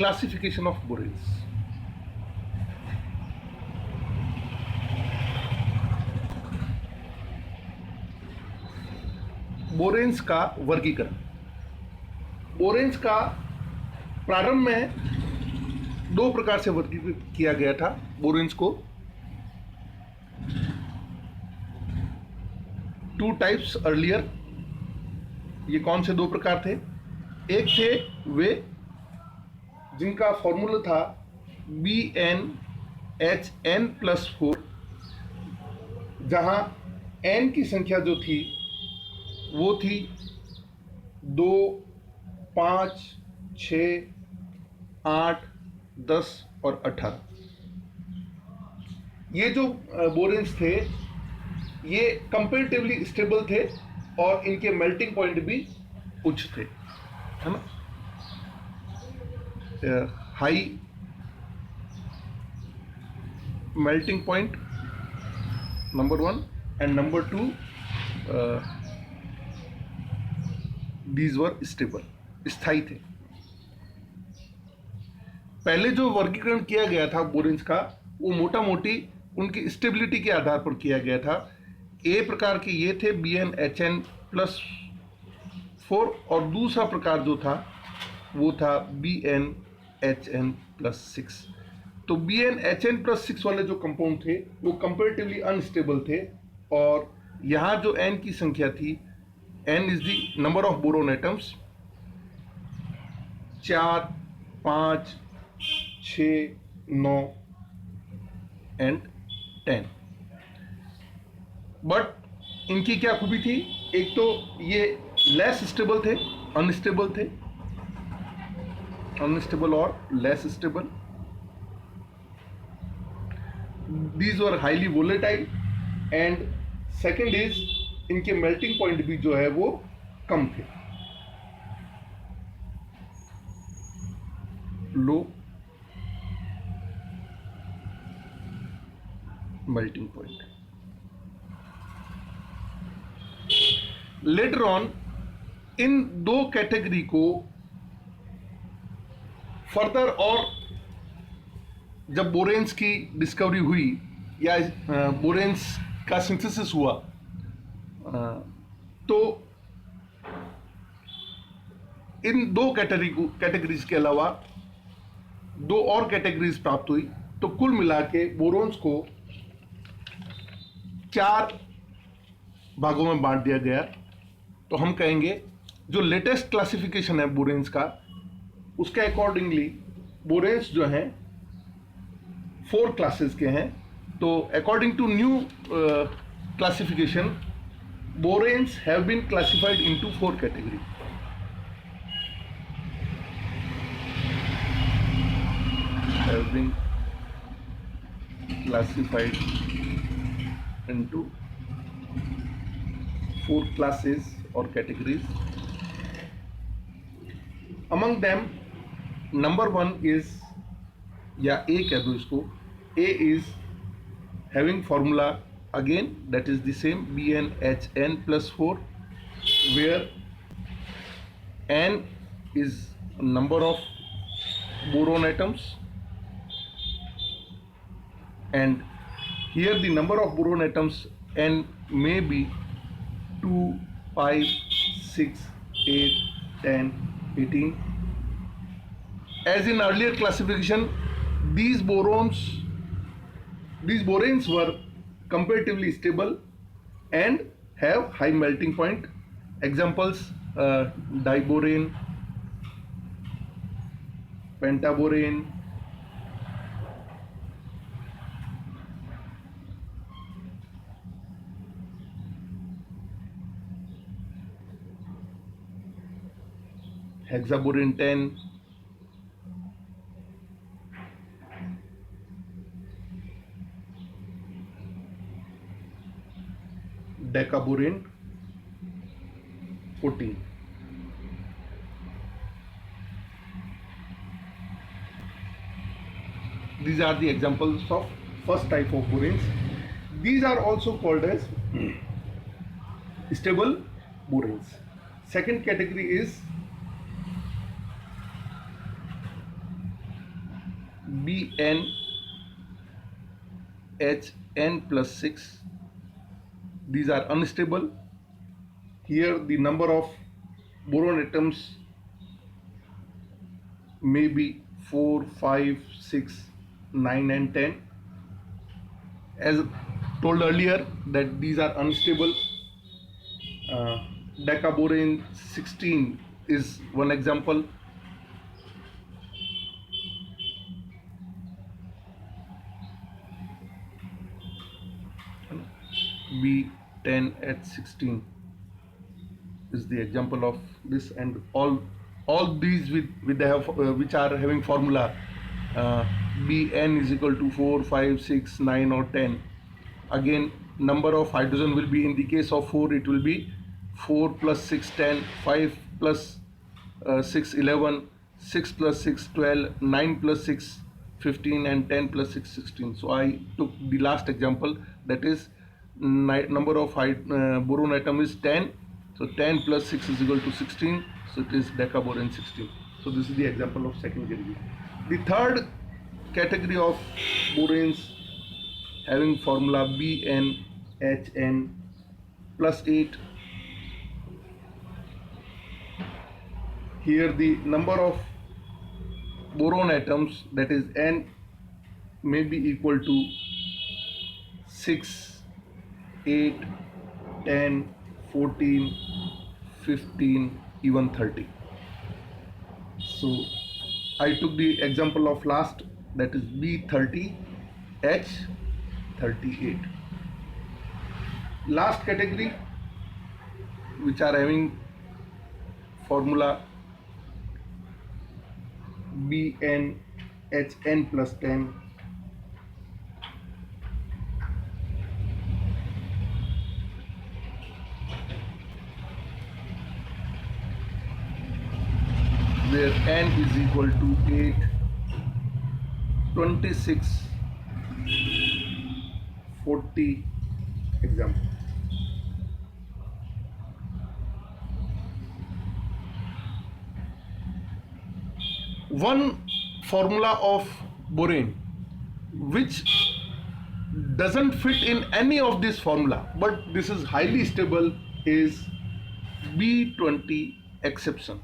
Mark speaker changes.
Speaker 1: classification of boranes. बोरेन्स का वर्गीकरण। बोरेन्स का प्रारंभ में दो प्रकार से वर्गीकृत किया गया था बोरेन्स को। Two types earlier. ये कौन से दो प्रकार थे? एक थे वे जिनका फॉर्मूला था BnHn+4, जहां n की संख्या जो थी वो थी 2, 5, 6, 8, 10 और 18। ये जो बोरेन्स थे ये कंपैरेटिवली स्टेबल थे और इनके मेल्टिंग पॉइंट भी उच्च थे, है ना, high melting point number 1 and number 2 these were stable, स्थायी थे। पहले जो वर्गीकरण किया गया था बोरेन्स का वो मोटा मोटी उनकी स्टेबिलिटी के आधार पर किया गया था। ए प्रकार के ये थे BnHn+4 और दूसरा प्रकार जो था वो था BnHn+6। तो BnHn+6 वाले जो कंपाउंड थे वो कंपैरेटिवली अनस्टेबल थे और यहाँ जो n की संख्या थी, n is the number of boron atoms, 4, 5, 6, 9 and 10। But इनकी क्या खूबी थी? एक तो ये लेस स्टेबल थे, अनस्टेबल और less stable. These were highly volatile and second is इनके मेल्टिंग पॉइंट भी जो है वो कम थे, low melting point. Later on in दो कैटेगरी को फर्दर, और जब बोरेन्स की डिस्कवरी हुई या बोरेन्स का सिंथेसिस हुआ तो इन दो कैटेगरीज के अलावा दो और कैटेगरीज प्राप्त हुई। तो कुल मिला के बोरोन्स को 4 भागों में बांट दिया गया। तो हम कहेंगे जो लेटेस्ट क्लासिफिकेशन है बोरेन्स का, उसके अकॉर्डिंगली बोरेन्स जो हैं 4 क्लासेस के हैं। तो according to new classification boranes have been classified into 4 category. Have been classified into 4 classes or categories. Among them, number 1 is, या A कह दो इसको, A is having formula again that is the same BnHn+4, where n is number of boron atoms and here the number of boron atoms n may be 2, 5, 6, 8, 10, 18. As in earlier classification, these boranes were comparatively stable and have high melting point. Examples: diborane, pentaborane, hexaborane 10, decaborane 14. These are the examples of first type of boranes. These are also called as stable boranes. Second category is Bn Hn plus 6. These are unstable. Here the number of boron atoms may be 4, 5, 6, 9 and 10. As told earlier that these are unstable. Decaboron 16 is one example. B10H16 is the example of this, and all these which are having formula Bn is equal to 4, 5, 6, 9 or 10. Again, number of hydrogen will be, in the case of 4 it will be 4 plus 6 10, 5 plus 6 11, 6 plus 6 12, 9 plus 6 15 and 10 plus 6 16. So I took the last example, that is number of boron atom is 10. So 10 plus 6 is equal to 16. So it is decaboron 16. So this is the example of second category. The third category of borans having formula BnHn plus 8. Here the number of boron atoms, that is N, may be equal to 6, 8, 10, 14, 15, even 30. So I took the example of last, that is B30H38. Last category which are having formula BnHn plus 10. Where N is equal to 8, 26, 40 example. One formula of boron which doesn't fit in any of this formula, but this is highly stable, is B20 exception.